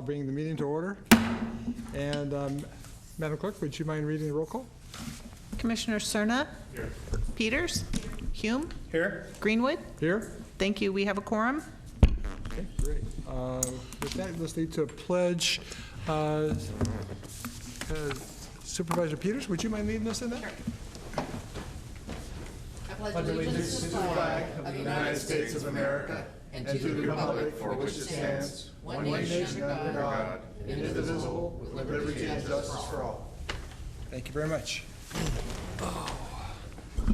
bring the meeting to order. And Madam Clerk, would you mind reading the roll call? Commissioner Cerna? Here. Peters? Hume? Here. Greenwood? Here. Thank you. We have a quorum. Okay, great. With that, let's lead to a pledge. Supervisor Peters, would you mind leading us in that? I pledge allegiance to the flag of the United States of America and to the republic for which it stands, one nation under God, indivisible, with liberty and justice for all. Thank you very much. I'm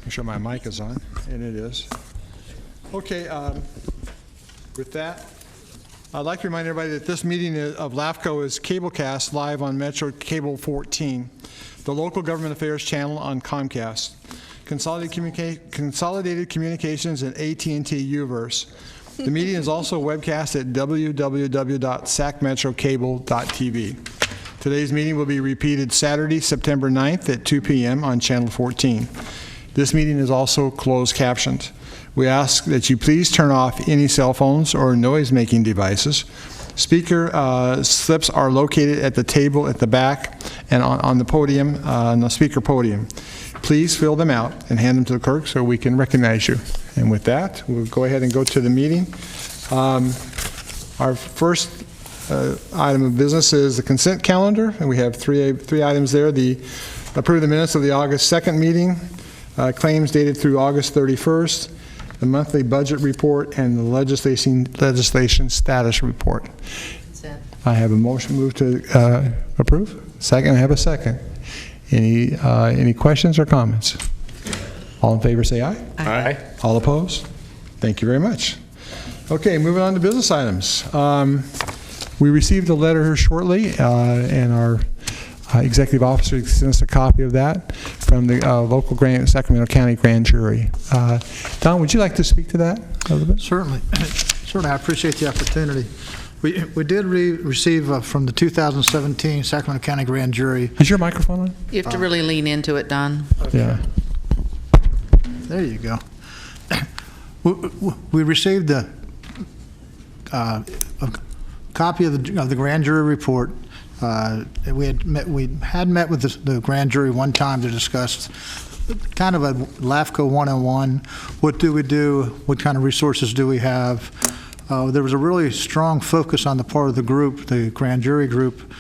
sure my mic is on, and it is. Okay, with that, I'd like to remind everybody that this meeting of LAFCo is cablecast live on Metro Cable 14, the local government affairs channel on Comcast, Consolidated Communications, and AT&T Uverse. The meeting is also webcast at www.sacmetrocable.tv. Today's meeting will be repeated Saturday, September 9th at 2 p.m. on Channel 14. This meeting is also closed captioned. We ask that you please turn off any cell phones or noise-making devices. Speaker slips are located at the table at the back and on the podium, on the speaker podium. Please fill them out and hand them to the clerk so we can recognize you. And with that, we'll go ahead and go to the meeting. Our first item of business is the consent calendar, and we have three items there. Approve the minutes of the August 2nd meeting, claims dated through August 31st, the monthly budget report, and the legislation status report. Consent. I have a motion moved to approve. Second, I have a second. Any questions or comments? All in favor say aye. Aye. All opposed? Thank you very much. Okay, moving on to business items. We received a letter here shortly, and our executive officer sent us a copy of that from the local Sacramento County Grand Jury. Don, would you like to speak to that a little bit? Certainly. Certainly, I appreciate the opportunity. We did receive from the 2017 Sacramento County Grand Jury. Is your microphone on? You have to really lean into it, Don. Yeah. There you go. We received a copy of the grand jury report. We had met with the grand jury one time to discuss kind of a LAFCo 101. What do we do? What kind of resources do we have? There was a really strong focus on the part of the group, the grand jury group,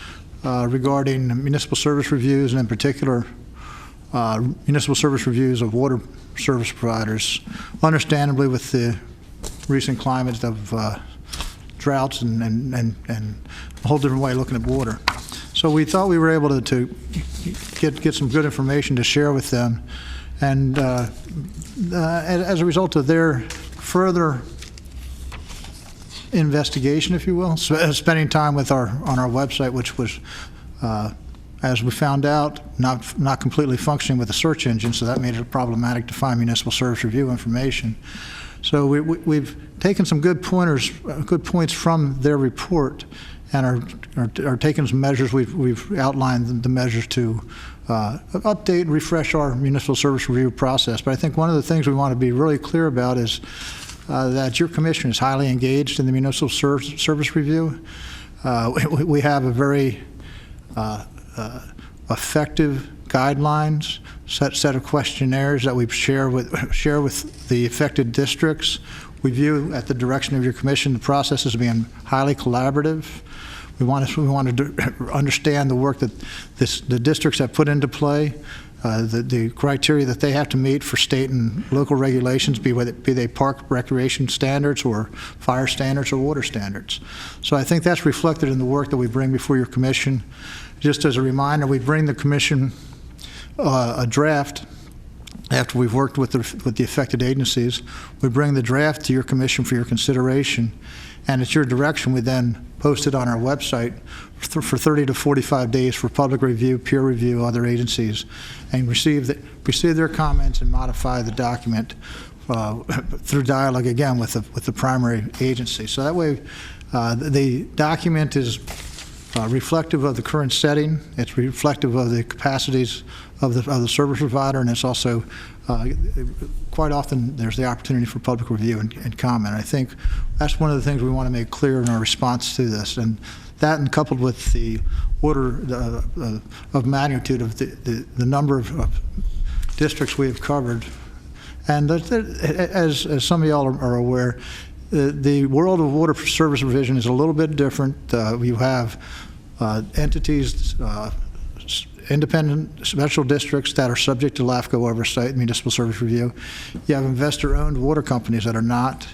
regarding municipal service reviews, and in particular, municipal service reviews of water service providers. Understandably, with the recent climate of droughts and a whole different way of looking at water. So we thought we were able to get some good information to share with them. And as a result of their further investigation, if you will, spending time with on our website, which was, as we found out, not completely functioning with the search engine, so that made it problematic to find municipal service review information. So we've taken some good points from their report, and are taking some measures. We've outlined the measures to update and refresh our municipal service review process. But I think one of the things we want to be really clear about is that your commission is highly engaged in the municipal service review. We have a very effective guidelines, set of questionnaires that we share with the affected districts. We view, at the direction of your commission, the process as being highly collaborative. We want to understand the work that the districts have put into play, the criteria that they have to meet for state and local regulations, be they park recreation standards or fire standards or water standards. So I think that's reflected in the work that we bring before your commission. Just as a reminder, we bring the commission a draft after we've worked with the affected agencies. We bring the draft to your commission for your consideration, and at your direction we then post it on our website for 30 to 45 days for public review, peer review, other agencies, and receive their comments and modify the document through dialogue again with the primary agency. So that way the document is reflective of the current setting. It's reflective of the capacities of the service provider, and it's also quite often there's the opportunity for public review and comment. I think that's one of the things we want to make clear in our response to this, and That and coupled with the order of magnitude of the number of districts we have covered. And as some of y'all are aware, the world of water service provision is a little bit different. You have entities, independent special districts that are subject to LAFCo oversight, municipal service review. You have investor-owned water companies that are not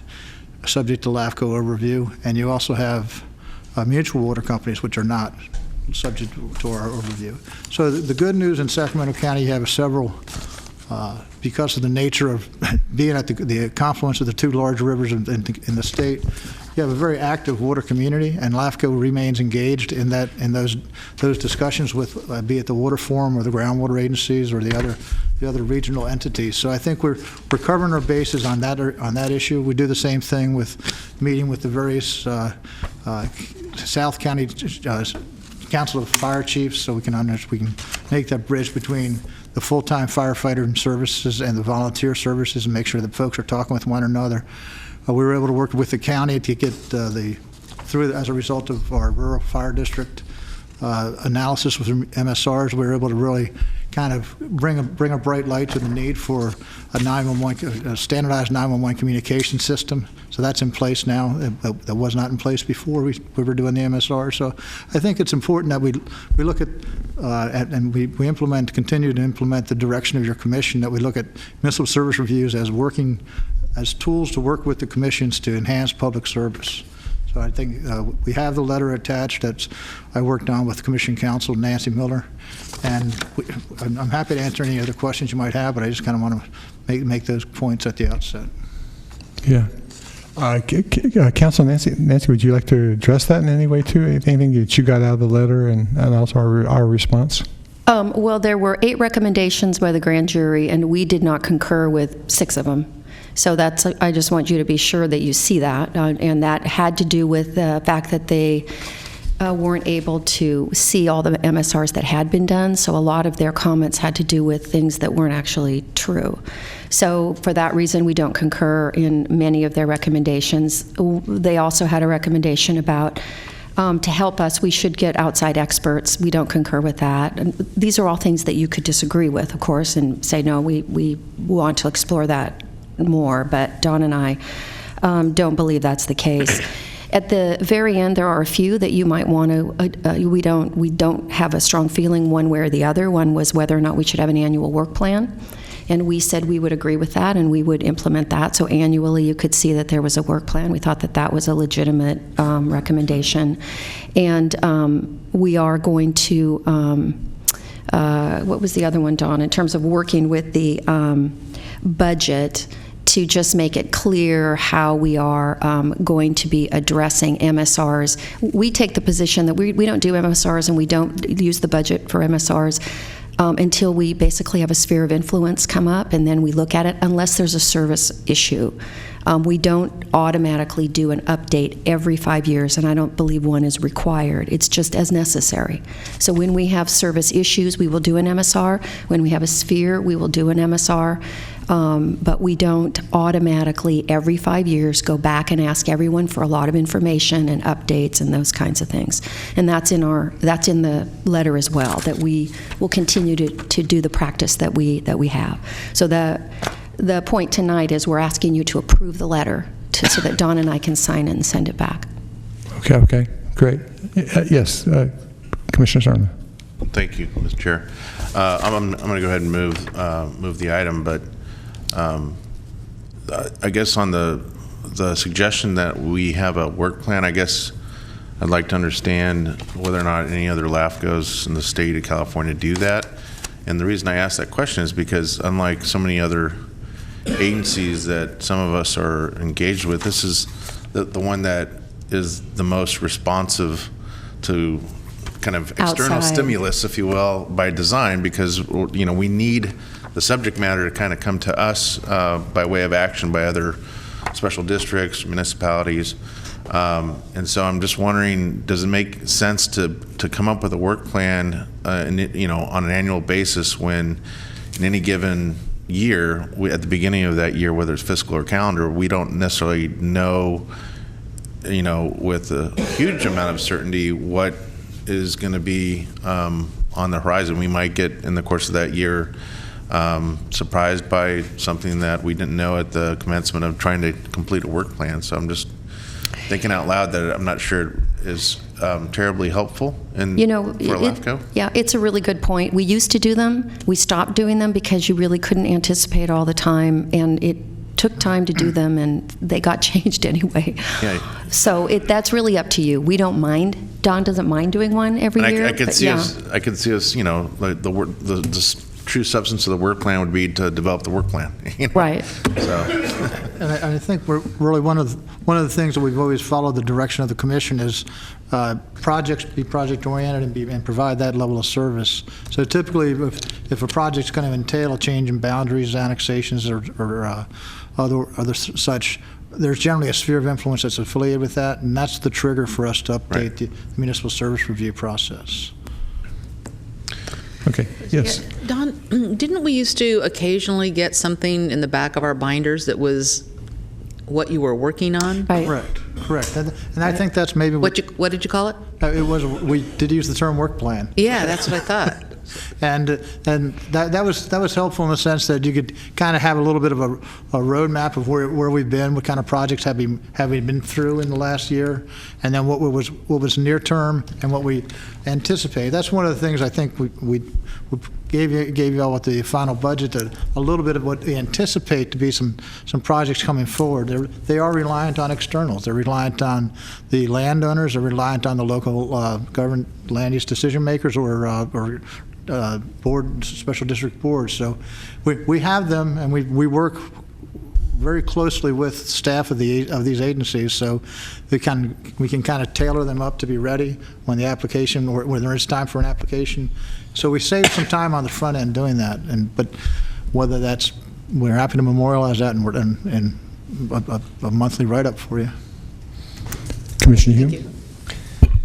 subject to LAFCo overview, and you also have mutual water companies which are not subject to our overview. So the good news in Sacramento County, you have several, because of the nature of being at the confluence of the two large rivers in the state, you have a very active water community, and LAFCo remains engaged in those discussions with, be it the water forum or the groundwater agencies or the other regional entities. So I think we're covering our bases on that issue. We do the same thing with meeting with the various South County Council of Fire Chiefs, so we can make that bridge between the full-time firefighter services and the volunteer services and make sure that folks are talking with one another. We were able to work with the county to get as a result of our rural fire district analysis with MSRs, we were able to really kind of bring a bright light to the need for a standardized 911 communication system. So that's in place now. That was not in place before we were doing the MSR. So I think it's important that we look at and we continue to implement the direction of your commission, that we look at municipal service reviews as tools to work with the commissions to enhance public service. So I think we have the letter attached that I worked on with Commission Counsel Nancy Miller, and I'm happy to answer any other questions you might have, but I just kind of want to make those points at the outset. Yeah. Council Nancy, would you like to address that in any way too? Anything that you got out of the letter and also our response? Well, there were 8 recommendations by the grand jury, and we did not concur with 6 of them. So I just want you to be sure that you see that, and that had to do with the fact that they weren't able to see all the MSRs that had been done, so a lot of their comments had to do with things that weren't actually true. So for that reason, we don't concur in many of their recommendations. They also had a recommendation about to help us, we should get outside experts. We don't concur with that. And these are all things that you could disagree with, of course, and say, no, we want to explore that more, but Don and I don't believe that's the case. At the very end, there are a few that you might want to, we don't have a strong feeling one way or the other. One was whether or not we should have an annual work plan, and we said we would agree with that and we would implement that. So annually you could see that there was a work plan. We thought that that was a legitimate recommendation. And we are going to, what was the other one, Don, in terms of working with the budget to just make it clear how we are going to be addressing MSRs. We take the position that we don't do MSRs and we don't use the budget for MSRs until we basically have a sphere of influence come up, and then we look at it unless there's a service issue. We don't automatically do an update every 5 years, and I don't believe one is required. It's just as necessary. So when we have service issues, we will do an MSR. When we have a sphere, we will do an MSR. But we don't automatically every 5 years go back and ask everyone for a lot of information and updates and those kinds of things. And that's in the letter as well, that we will continue to do the practice that we have. So the point tonight is we're asking you to approve the letter so that Don and I can sign it and send it back. Okay, great. Yes, Commissioner Serna. Thank you, Mr. Chair. I'm going to go ahead and move the item, but I guess on the suggestion that we have a work plan, I guess I'd like to understand whether or not any other LAFCos in the state of California do that. And the reason I ask that question is because unlike so many other agencies that some of us are engaged with, this is the one that is the most responsive to kind of external outside stimulus, if you will, by design, because we need the subject matter to kind of come to us by way of action by other special districts, municipalities. And so I'm just wondering, does it make sense to come up with a work plan on an annual basis when in any given year, at the beginning of that year, whether it's fiscal or calendar, we don't necessarily know with a huge amount of certainty what is going to be on the horizon. We might get, in the course of that year, surprised by something that we didn't know at the commencement of trying to complete a work plan. So I'm just thinking out loud that I'm not sure it is terribly helpful for LAFCo. Yeah, it's a really good point. We used to do them. We stopped doing them because you really couldn't anticipate all the time, and it took time to do them, and they got changed anyway. Yeah. So that's really up to you. We don't mind. Don doesn't mind doing one every year. I could see us. Like the true substance of the work plan would be to develop the work plan. Right. So. And I think we're really one of the things that we've always followed the direction of the commission is projects be project oriented and provide that level of service. So typically, if a project's going to entail a change in boundaries, annexations, or other such, there's generally a sphere of influence that's affiliated with that, and that's the trigger for us to update the municipal service review process. Okay, yes. Don, didn't we used to occasionally get something in the back of our binders that was what you were working on? Right. Correct. And I think that's maybe What did you call it? it was. We did use the term work plan. Yeah, that's what I thought. And that was helpful in the sense that you could kind of have a little bit of a roadmap of where we've been, what kind of projects have we been through in the last year, and then what was near term and what we anticipate. That's one of the things I think we gave you all with the final budget, a little bit of what we anticipate to be some projects coming forward. They are reliant on externals. They're reliant on the landowners. They're reliant on the local government land use decision makers or special district boards. So we have them, and we work very closely with staff of these agencies, so we can kind of tailor them up to be ready when the application, or when there is time for an application. So we save some time on the front end doing that, but whether that's, we're happy to memorialize that in a monthly write-up for you. Commissioner Hume?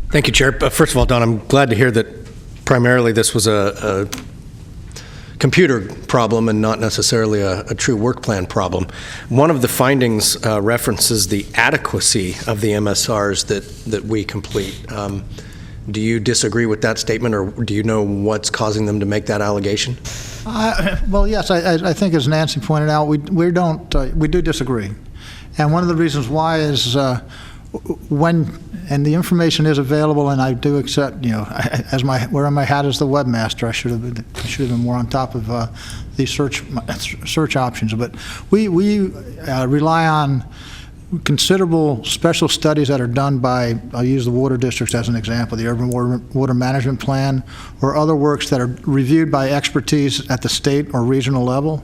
Thank you, Chair. First of all, Don, I'm glad to hear that primarily this was a computer problem and not necessarily a true work plan problem. One of the findings references the adequacy of the MSRs that we complete. Do you disagree with that statement, or do you know what's causing them to make that allegation? Well, yes, I think as Nancy pointed out, we do disagree. And one of the reasons why is and the information is available, and I do accept, wearing my hat as the webmaster, I should have been more on top of these search options. But we rely on considerable special studies that are done by, I'll use the water districts as an example, the Urban Water Management Plan, or other works that are reviewed by expertise at the state or regional level.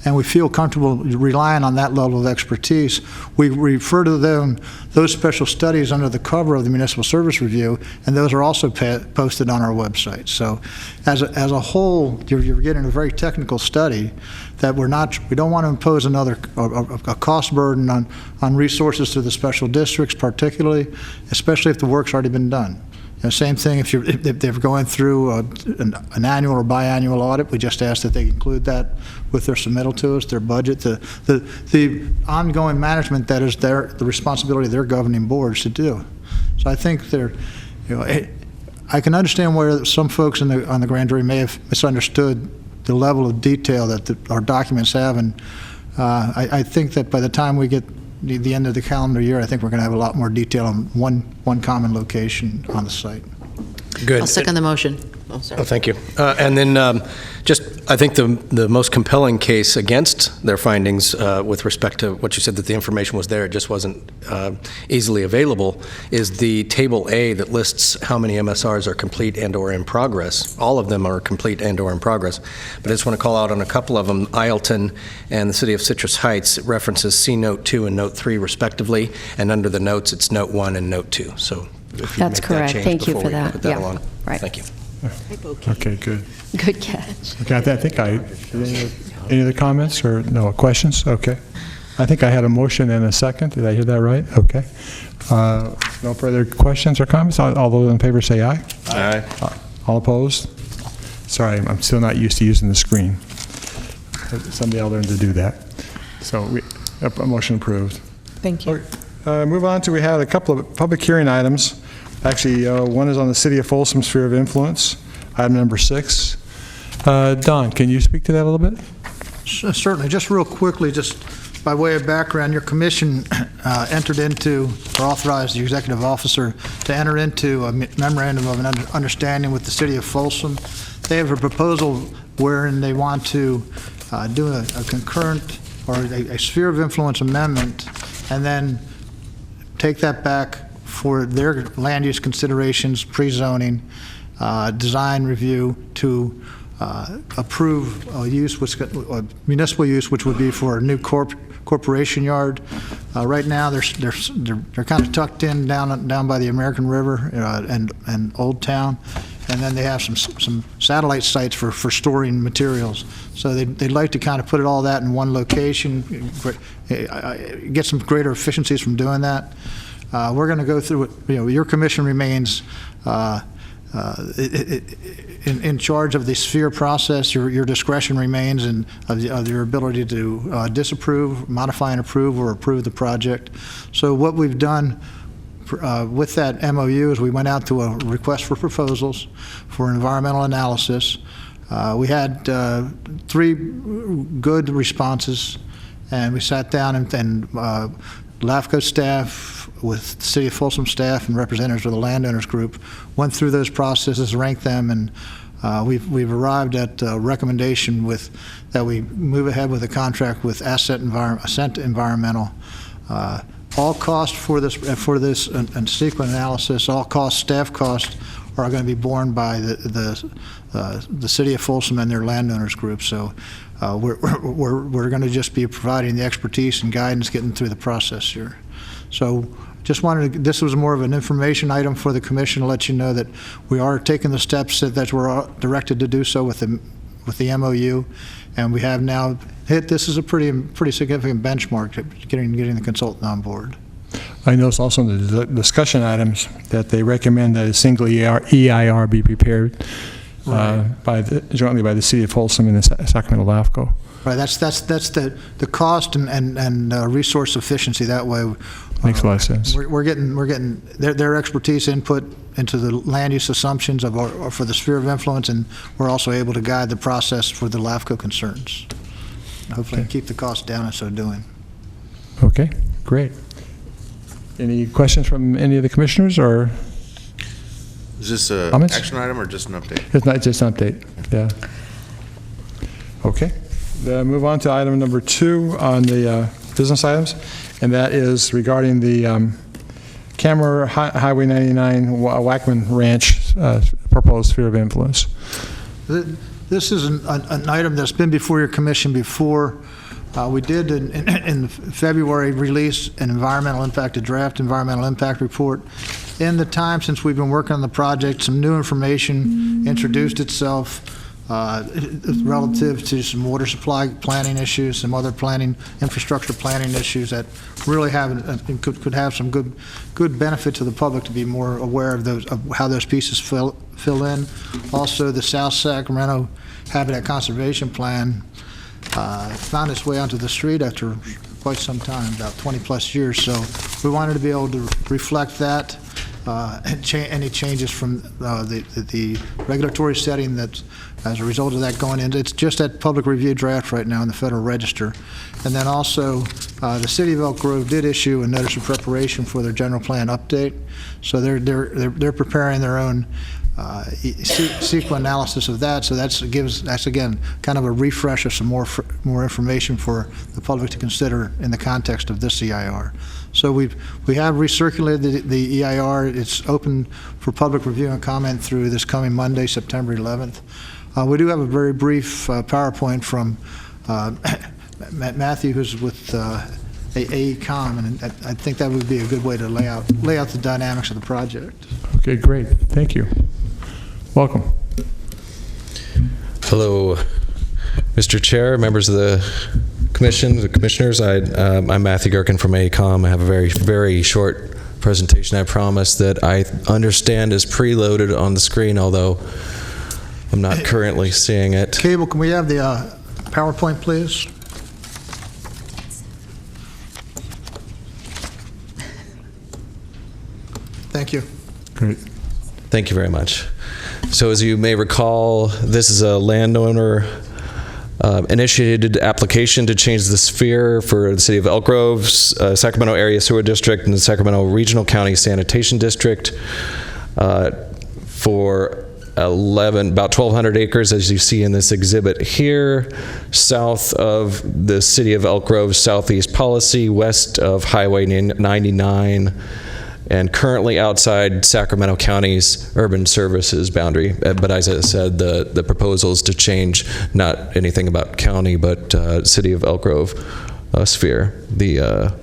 And we feel comfortable relying on that level of expertise. We refer to those special studies under the cover of the Municipal Service Review, and those are also posted on our website. So as a whole, you're getting a very technical study that we don't want to impose a cost burden on resources to the special districts, particularly, especially if the work's already been done. Same thing if they're going through an annual or biannual audit, we just ask that they include that with their submittal to us, their budget, the ongoing management that is the responsibility of their governing boards to do. So I think I can understand where some folks on the grand jury may have misunderstood the level of detail that our documents have, and I think that by the time we get the end of the calendar year, I think we're going to have a lot more detail on one common location on the site. Good. I'll second the motion. Oh, sorry. Oh, thank you. And then I think the most compelling case against their findings with respect to what you said, that the information was there, it just wasn't easily available, is the Table A that lists how many MSRs are complete and or in progress. All of them are complete and or in progress. But I just want to call out on a couple of them. Ileton and the City of Citrus Heights, it references C Note 2 and Note 3 respectively, and under the notes it's Note 1 and Note 2. So if you That's make correct. that change Thank you before for we that. put that Yeah. along. Right. Thank you. Okay, good. Good catch. Okay, I think any other comments or no questions? Okay. I think I had a motion and a second. Did I hear that right? Okay. No further questions or comments? All those in favor say aye. Aye. All opposed? Sorry, I'm still not used to using the screen. Someday I'll learn to do that. So a motion approved. Thank you. Move on to, we had a couple of public hearing items. Actually, one is on the City of Folsom sphere of influence, item number 6. Don, can you speak to that a little bit? Certainly. Just real quickly, just by way of background, your commission entered into, or authorized the executive officer to enter into a memorandum of an understanding with the City of Folsom. They have a proposal wherein they want to do a concurrent or a sphere of influence amendment, and then take that back for their land use considerations, pre-zoning, design review, to approve a use, a municipal use, which would be for a new corporation yard. Right now, they're kind of tucked in down by the American River and Old Town, and then they have some satellite sites for storing materials. So they'd like to kind of put all that in one location, get some greater efficiencies from doing that. We're going to go through it. Your commission remains in charge of the sphere process. Your discretion remains of your ability to disapprove, modify and approve, or approve the project. So what we've done with that MOU is we went out to a request for proposals for environmental analysis. We had 3 good responses, and we sat down and LAFCo staff with the City of Folsom staff and representatives of the landowners group went through those processes, ranked them, and we've arrived at a recommendation that we move ahead with a contract with Ascent Environmental. All costs for this and sequence analysis, all costs, staff costs, are going to be borne by the City of Folsom and their landowners group. So we're going to just be providing the expertise and guidance getting through the process here. So just wanted to, this was more of an information item for the commission to let you know that we are taking the steps that we're directed to do so with the MOU, and we have now hit. This is a pretty significant benchmark, getting the consultant on board. I noticed also in the discussion items that they recommend that a single EIR be prepared jointly by the City of Folsom and the Sacramento LAFCo. Right, that's the cost and resource efficiency that way. Makes a lot of sense. We're getting their expertise input into the land use assumptions for the sphere of influence, and we're also able to guide the process for the LAFCo concerns. Hopefully, keep the cost down in so doing. Okay, great. Any questions from any of the commissioners, or? Is this an comments? action item or just an update? It's not just an update, yeah. Okay, move on to item number 2 on the business items, and that is regarding the Cameron Highway 99 Wackman Ranch proposed sphere of influence. This is an item that's been before your commission before. We did in February release an a draft environmental impact report. In the time since we've been working on the project, some new information introduced itself relative to some water supply planning issues, some other infrastructure planning issues that really could have some good benefit to the public to be more aware of how those pieces fill in. Also, the South Sacramento Habitat Conservation Plan found its way onto the street after quite some time, about 20-plus years. So we wanted to be able to reflect that, any changes from the regulatory setting that, as a result of that going into, it's just at public review draft right now in the Federal Register. And then also, the City of Elk Grove did issue a notice of preparation for their general plan update. So they're preparing their own SQL analysis of that, so that's again kind of a refresh of some more information for the public to consider in the context of this EIR. So we have recirculated the EIR. It's open for public review and comment through this coming Monday, September 11th. We do have a very brief PowerPoint from Matthew, who's with AECom, and I think that would be a good way to lay out the dynamics of the project. Okay, great. Thank you. Welcome. Hello, Mr. Chair, members of the commission, the commissioners. I'm Matthew Gerken from AECom. I have a very, very short presentation. I promise that I understand is preloaded on the screen, although I'm not currently seeing it. Cable, can we have the PowerPoint, please? Thank you. Great. Thank you very much. So as you may recall, this is a landowner initiated application to change the sphere for the city of Elk Grove's Sacramento Area Sewer District and the Sacramento Regional County Sanitation District for about 1,200 acres, as you see in this exhibit here, south of the city of Elk Grove's southeast policy, west of Highway 99, and currently outside Sacramento County's urban services boundary. But as I said, the proposal is to change not anything about county, but city of Elk Grove sphere. The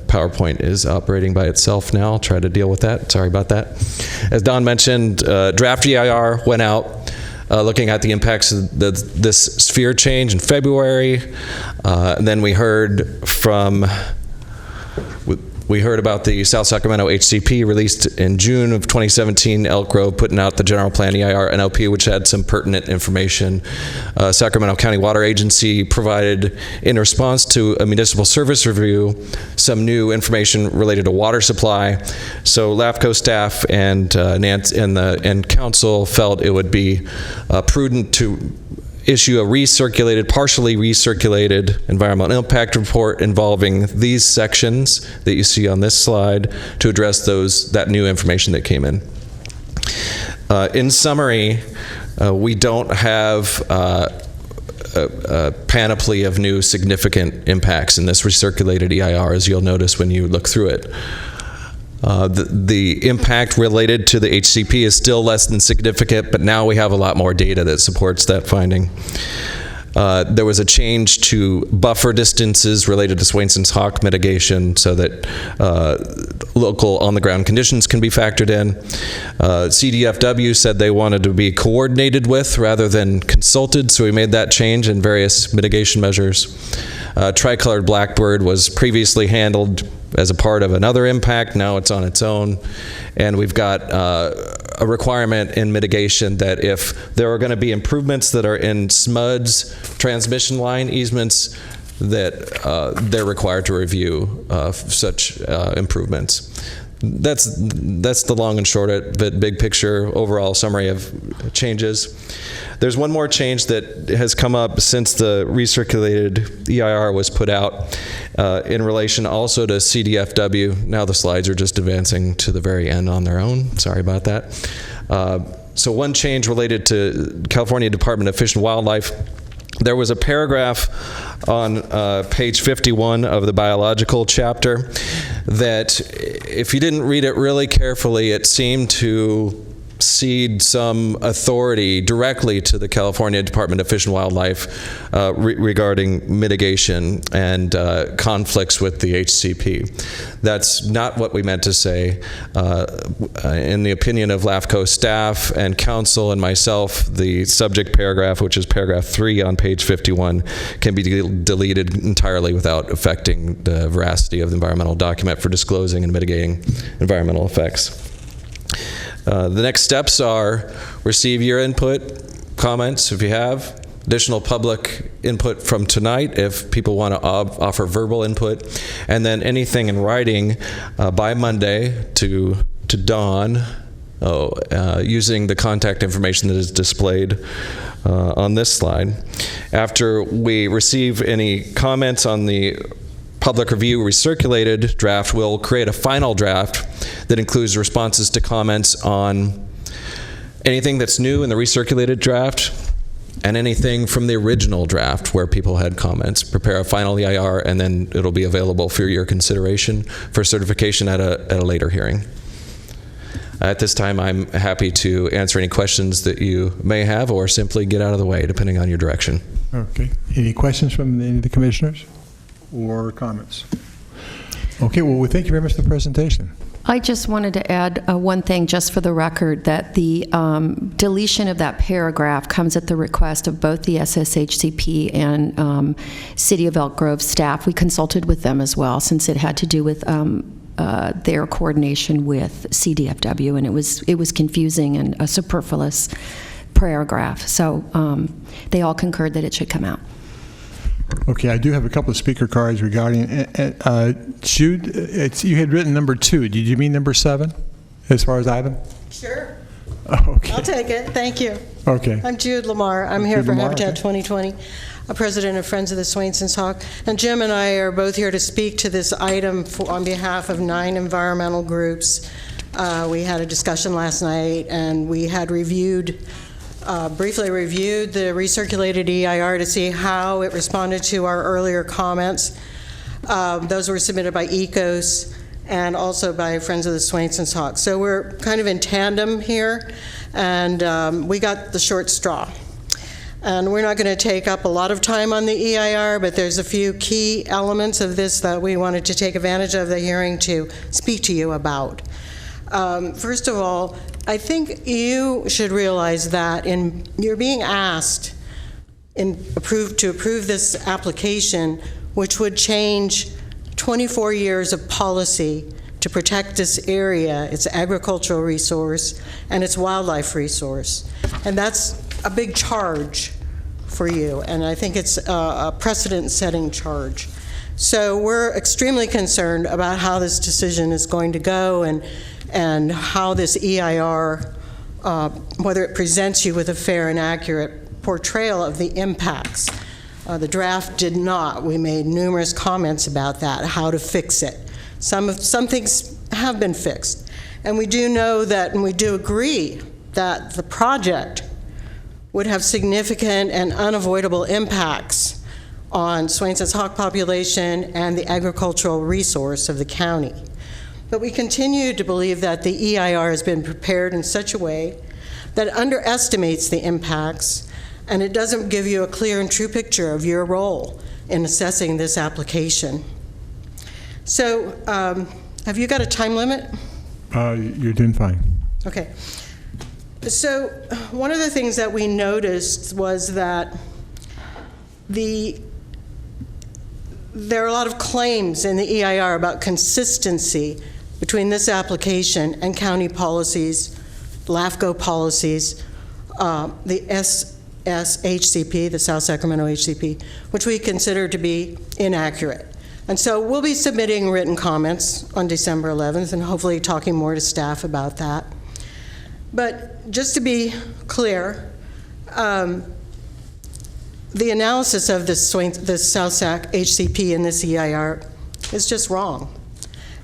PowerPoint is operating by itself now. I'll try to deal with that. Sorry about that. As Don mentioned, draft EIR went out looking at the impacts of this sphere change in February. And then we heard about the South Sacramento HCP released in June of 2017, Elk Grove putting out the general plan EIR NLP, which had some pertinent information. Sacramento County Water Agency provided, in response to a municipal service review, some new information related to water supply. So LAFCo staff and council felt it would be prudent to issue a partially recirculated environmental impact report involving these sections that you see on this slide to address that new information that came in. In summary, we don't have a panoply of new significant impacts in this recirculated EIR, as you'll notice when you look through it. The impact related to the HCP is still less than significant, but now we have a lot more data that supports that finding. There was a change to buffer distances related to Swainson's hawk mitigation so that local on-the-ground conditions can be factored in. CDFW said they wanted to be coordinated with rather than consulted, so we made that change in various mitigation measures. Tricolored blackbird was previously handled as a part of another impact. Now it's on its own. And we've got a requirement in mitigation that if there are going to be improvements that are in SMUD's transmission line easements, that they're required to review such improvements. That's the long and short of it, big picture, overall summary of changes. There's one more change that has come up since the recirculated EIR was put out in relation also to CDFW. Now the slides are just advancing to the very end on their own. Sorry about that. So one change related to California Department of Fish and Wildlife. There was a paragraph on page 51 of the biological chapter that, if you didn't read it really carefully, it seemed to cede some authority directly to the California Department of Fish and Wildlife regarding mitigation and conflicts with the HCP. That's not what we meant to say. In the opinion of LAFCo staff and council and myself, the subject paragraph, which is paragraph 3 on page 51, can be deleted entirely without affecting the veracity of the environmental document for disclosing and mitigating environmental effects. The next steps are receive your input, comments if you have, additional public input from tonight if people want to offer verbal input, and then anything in writing by Monday to Dawn using the contact information that is displayed on this slide. After we receive any comments on the public review recirculated draft, we'll create a final draft that includes responses to comments on anything that's new in the recirculated draft and anything from the original draft where people had comments. Prepare a final EIR, and then it'll be available for your consideration for certification at a later hearing. At this time, I'm happy to answer any questions that you may have or simply get out of the way, depending on your direction. Okay. Any questions from any of the commissioners or comments? Okay, well, we thank you very much for the presentation. I just wanted to add one thing just for the record, that the deletion of that paragraph comes at the request of both the SSHCP and City of Elk Grove staff. We consulted with them as well, since it had to do with their coordination with CDFW, and it was confusing and a superfluous paragraph. So they all concurred that it should come out. Okay, I do have a couple of speaker cards regarding, Jude, you had written number 2. Did you mean number 7? as far as item? Sure. Okay. I'll take it. Thank you. Okay. I'm Jude Lamar. I'm here Jude for Lamar, Habitat okay. 2020, president of Friends of the Swainson's Hawk. And Jim and I are both here to speak to this item on behalf of 9 environmental groups. We had a discussion last night, and we had briefly reviewed the recirculated EIR to see how it responded to our earlier comments. Those were submitted by ECOS and also by Friends of the Swainson's Hawk. So we're kind of in tandem here, and we got the short straw. And we're not going to take up a lot of time on the EIR, but there's a few key elements of this that we wanted to take advantage of the hearing to speak to you about. First of all, I think you should realize that you're being asked to approve this application, which would change 24 years of policy to protect this area, its agricultural resource, and its wildlife resource. And that's a big charge for you, and I think it's a precedent-setting charge. So we're extremely concerned about how this decision is going to go and how this EIR, whether it presents you with a fair and accurate portrayal of the impacts. The draft did not. We made numerous comments about that, how to fix it. Some things have been fixed. And we do know that, and we do agree that the project would have significant and unavoidable impacts on Swainson's hawk population and the agricultural resource of the county. But we continue to believe that the EIR has been prepared in such a way that it underestimates the impacts, and it doesn't give you a clear and true picture of your role in assessing this application. So, have you got a time limit? You're doing fine. Okay. So, one of the things that we noticed was that there are a lot of claims in the EIR about consistency between this application and county policies, LAFCo policies, the SHCP, the South Sacramento HCP, which we consider to be inaccurate. And so we'll be submitting written comments on December 11th and hopefully talking more to staff about that. But just to be clear, the analysis of the South Sac HCP in this EIR is just wrong.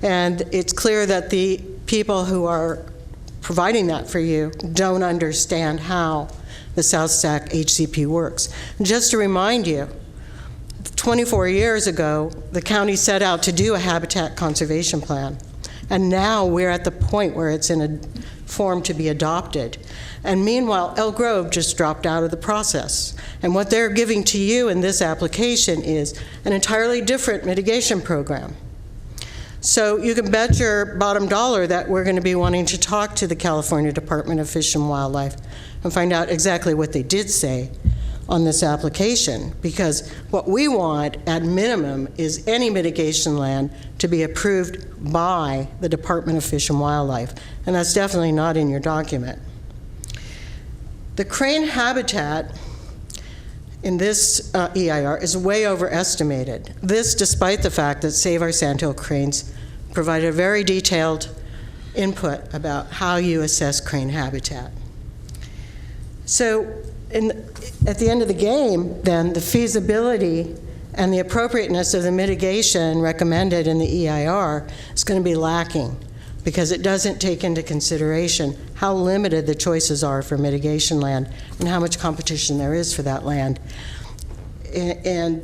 And it's clear that the people who are providing that for you don't understand how the South Sac HCP works. Just to remind you, 24 years ago, the county set out to do a habitat conservation plan. And now we're at the point where it's in a form to be adopted. And meanwhile, Elk Grove just dropped out of the process. And what they're giving to you in this application is an entirely different mitigation program. So you can bet your bottom dollar that we're going to be wanting to talk to the California Department of Fish and Wildlife and find out exactly what they did say on this application, because what we want at minimum is any mitigation land to be approved by the Department of Fish and Wildlife, and that's definitely not in your document. The crane habitat in this EIR is way overestimated. This despite the fact that Save Our Sandhill Cranes provided a very detailed input about how you assess crane habitat. So at the end of the game, then, the feasibility and the appropriateness of the mitigation recommended in the EIR is going to be lacking because it doesn't take into consideration how limited the choices are for mitigation land and how much competition there is for that land. And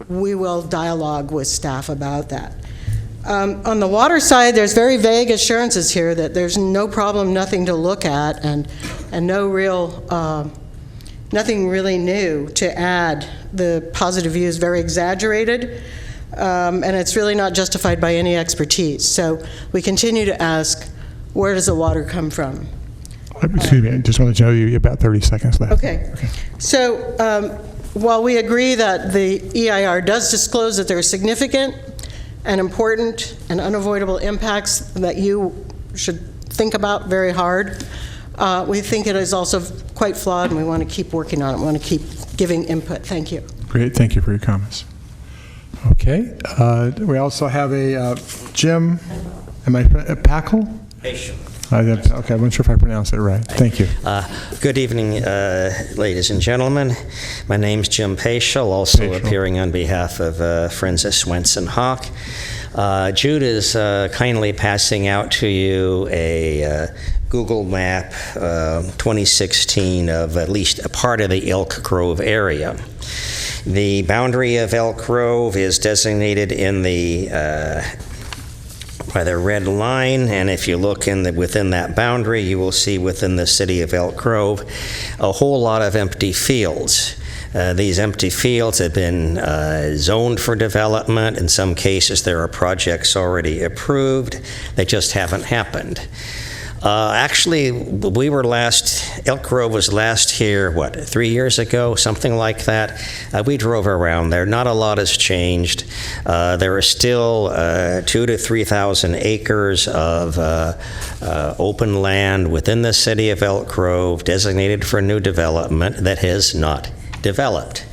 we will dialogue with staff about that. On the water side, there's very vague assurances here that there's no problem, nothing to look at, and no real, nothing really new to add. The positive view is very exaggerated, and it's really not justified by any expertise. So we continue to ask, where does the water come from? Excuse me, I just want to know you have about 30 seconds left. Okay. So while we agree that the EIR does disclose that there are significant and important and unavoidable impacts that you should think about very hard, we think it is also quite flawed, and we want to keep working on it. We want to keep giving input. Thank you. Great, thank you for your comments. Okay, we also have a Jim, Packle? Paschal. Okay, I'm not sure if I pronounced it right. Thank you. Good evening, ladies and gentlemen. My name's Jim Paschal, also appearing on behalf of Friends of Swenson Hawk. Jude is kindly passing out to you a Google map 2016 of at least a part of the Elk Grove area. The boundary of Elk Grove is designated in the by the red line, and if you look within that boundary, you will see within the city of Elk Grove a whole lot of empty fields. These empty fields have been zoned for development. In some cases, there are projects already approved. They just haven't happened. Actually, Elk Grove was last here, 3 years ago, something like that. We drove around there. Not a lot has changed. There are still 2,000 to 3,000 acres of open land within the city of Elk Grove designated for new development that has not developed.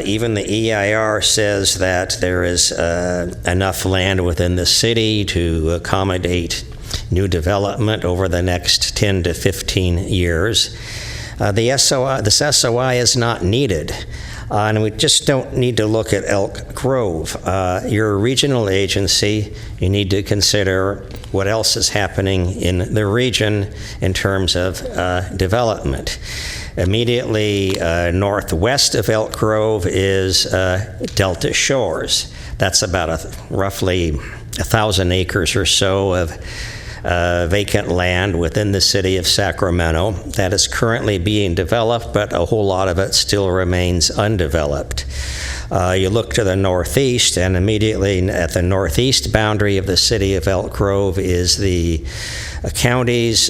Even the EIR says that there is enough land within the city to accommodate new development over the next 10 to 15 years. This SOI is not needed. And we just don't need to look at Elk Grove. You're a regional agency. You need to consider what else is happening in the region in terms of development. Immediately northwest of Elk Grove is Delta Shores. That's about roughly 1,000 acres or so of vacant land within the city of Sacramento that is currently being developed, but a whole lot of it still remains undeveloped. You look to the northeast, and immediately at the northeast boundary of the city of Elk Grove is the county's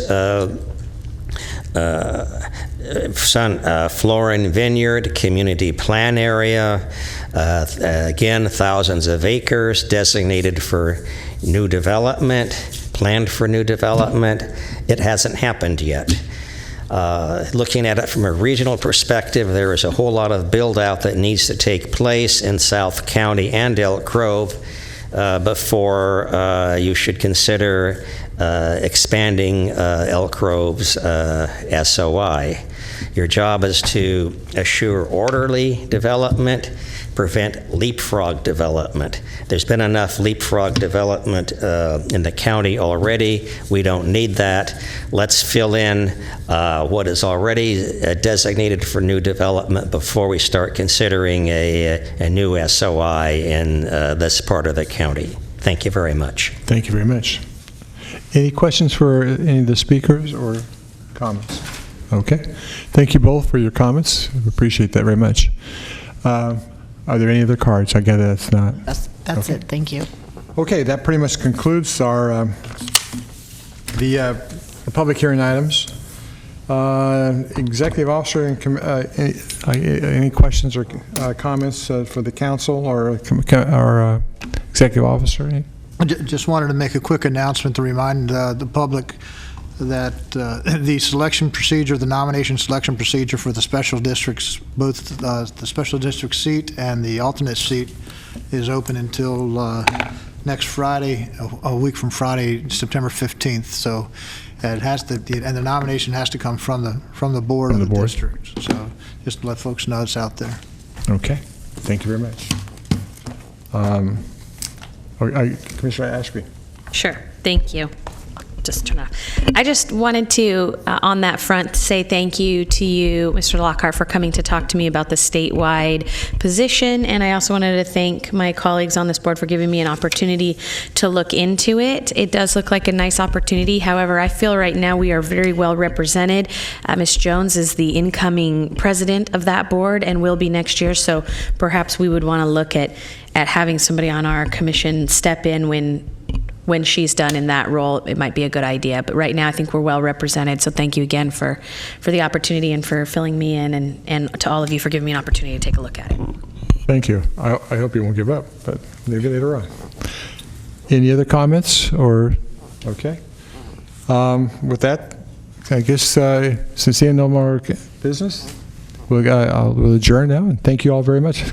Florin Vineyard Community Plan Area. Again, thousands of acres designated for new development, planned for new development. It hasn't happened yet. Looking at it from a regional perspective, there is a whole lot of build-out that needs to take place in South County and Elk Grove before you should consider expanding Elk Grove's SOI. Your job is to assure orderly development, prevent leapfrog development. There's been enough leapfrog development in the county already. We don't need that. Let's fill in what is already designated for new development before we start considering a new SOI in this part of the county. Thank you very much. Thank you very much. Any questions for any of the speakers or comments? Okay. Thank you both for your comments. We appreciate that very much. Are there any other cards? I gather that's not. That's it. Thank you. Okay, that pretty much concludes our the public hearing items. Executive officer, any questions or comments for the council or executive officer? Just wanted to make a quick announcement to remind the public that the selection procedure, the nomination selection procedure for the special districts, both the special district seat and the alternate seat, is open until next Friday, a week from Friday, September 15th. So it has to, and the nomination has to come from the board of the district. So just to let folks know it's out there. Okay, thank you very much. Commissioner Ashby. Sure, thank you. Just turn off. I just wanted to, on that front, say thank you to you, Mr. Lockhart, for coming to talk to me about the statewide position, and I also wanted to thank my colleagues on this board for giving me an opportunity to look into it. It does look like a nice opportunity. However, I feel right now we are very well represented. Ms. Jones is the incoming president of that board and will be next year, so perhaps we would want to look at having somebody on our commission step in when she's done in that role. It might be a good idea, but right now I think we're well represented, so thank you again for the opportunity and for filling me in, and to all of you for giving me an opportunity to take a look at it. Thank you. I hope you won't give up, but maybe later on. Any other comments or, okay. With that, I guess since you have no more business, we'll adjourn now, and thank you all very much.